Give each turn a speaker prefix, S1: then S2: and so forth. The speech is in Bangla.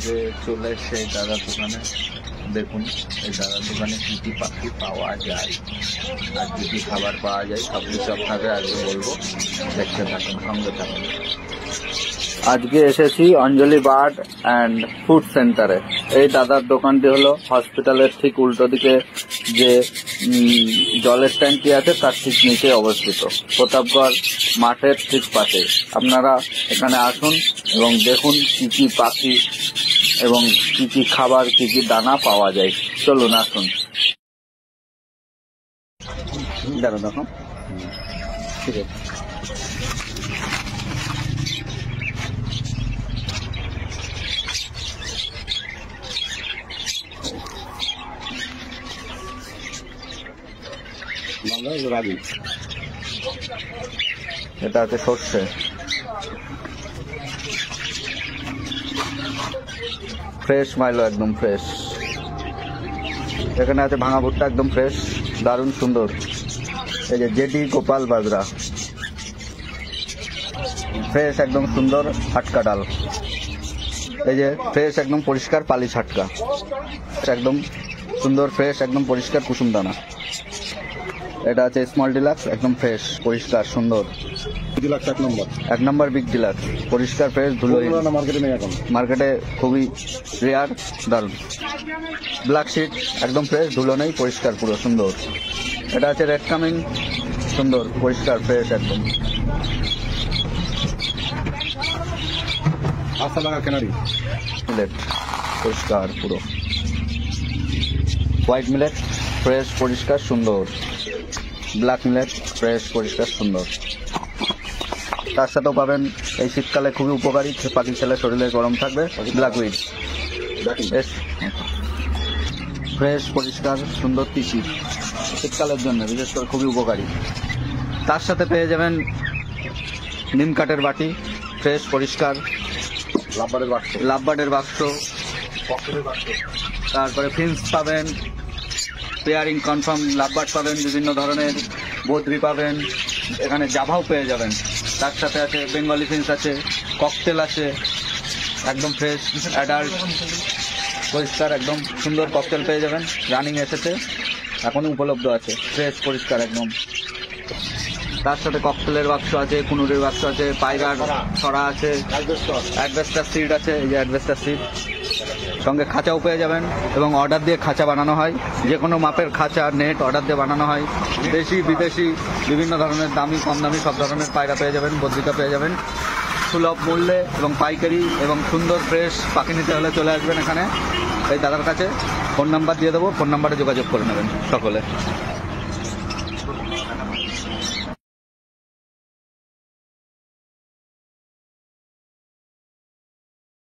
S1: যে চলে এসছে এই দাদার দোকানে। দেখুন এই দাদার দোকানে কি কি পাখি পাওয়া যায় আর কি কি খাবার পাওয়া যায় সব কিছু আপনাকে আজকে বলবো। দেখতে থাকুন, সঙ্গে থাকুন। আজকে এসেছি অঞ্জলি বার্ড অ্যান্ড ফুড সেন্টারে। এই দাদার দোকানটি হলো হসপিটালের ঠিক উল্টো দিকে যে জলের ট্যাঙ্কি আছে তার ঠিক নিচে অবস্থিত, প্রতাপগড় মাঠের ঠিক পাশে। আপনারা এখানে আসুন এবং দেখুন কি কি পাখি এবং কি কি খাবার, কি কি দানা পাওয়া যায়। চলুন আসুন। দাঁড়া দেখো, ঠিক আছে। এটা আছে সর্ষে, ফ্রেশ মাইলো, একদম ফ্রেশ। এখানে আছে ভাঙা ভুট্টা, একদম ফ্রেশ, দারুণ সুন্দর। এই যে জেডি গোপাল বাজরা, ফ্রেশ একদম সুন্দর হাটকা ডাল। এই যে ফ্রেশ একদম পরিষ্কার পালিশ হাটকা, একদম সুন্দর ফ্রেশ একদম পরিষ্কার কুসুম দানা। এটা আছে স্মল ডিলাক্স, একদম ফ্রেশ পরিষ্কার সুন্দর। এক নম্বর বিগ ডিলাক্স, পরিষ্কার ফ্রেশ, ধুলো। মার্কেটে নেই এখন, মার্কেটে খুবই রেয়ার, দারুণ। ব্ল্যাক শিট একদম ফ্রেশ, ধুলো নেই, পরিষ্কার পুরো সুন্দর। এটা আছে রেড কামিং, সুন্দর পরিষ্কার ফ্রেশ একদম। মিলেট পরিষ্কার পুরো। হোয়াইট মিলেট ফ্রেশ পরিষ্কার সুন্দর। ব্ল্যাক মিলেট ফ্রেশ পরিষ্কার সুন্দর। তার সাথেও পাবেন এই শীতকালে খুবই উপকারী, পাখি খেলে শরীরে গরম থাকবে, ব্ল্যাক উইড ফ্রেশ পরিষ্কার সুন্দর তিসি, শীতকালের জন্য বিশেষ করে খুবই উপকারী। তার সাথে পেয়ে যাবেন নিম কাঠের বাটি, ফ্রেশ পরিষ্কার। লাভবার্ডের বাক্স, তারপরে ফিন্স পাবেন, পেয়ারিং কনফার্ম লাভবার্ড পাবেন, বিভিন্ন ধরনের বদ্রি পাবেন, এখানে জাভাও পেয়ে যাবেন। তার সাথে আছে বেঙ্গলি ফিন্স আছে, ককটেল আছে, একদম ফ্রেশ অ্যাডাল্ট পরিষ্কার একদম সুন্দর ককটেল পেয়ে যাবেন। রানিং এসেছে, এখনও উপলব্ধ আছে, ফ্রেশ পরিষ্কার একদম। তার সাথে ককটেলের বাক্স আছে, কুনুরের বাক্স আছে, পায়রার ছড়া আছে, অ্যাডভেস্টার সিড আছে, এই যে অ্যাডভেস্টার সিড। সঙ্গে খাঁচাও পেয়ে যাবেন এবং অর্ডার দিয়ে খাঁচা বানানো হয়, যে কোনো মাপের খাঁচা নেট অর্ডার দিয়ে বানানো হয়। দেশি বিদেশি বিভিন্ন ধরনের দামি কম দামি সব ধরনের পায়রা পেয়ে যাবেন, বদ্রিকা পেয়ে যাবেন সুলভ মূল্যে এবং পাইকারি এবং সুন্দর ফ্রেশ পাখি নিতে হলে চলে আসবেন এখানে এই দাদার কাছে। ফোন নাম্বার দিয়ে দেবো, ফোন নাম্বারে যোগাযোগ করে নেবেন সকলে।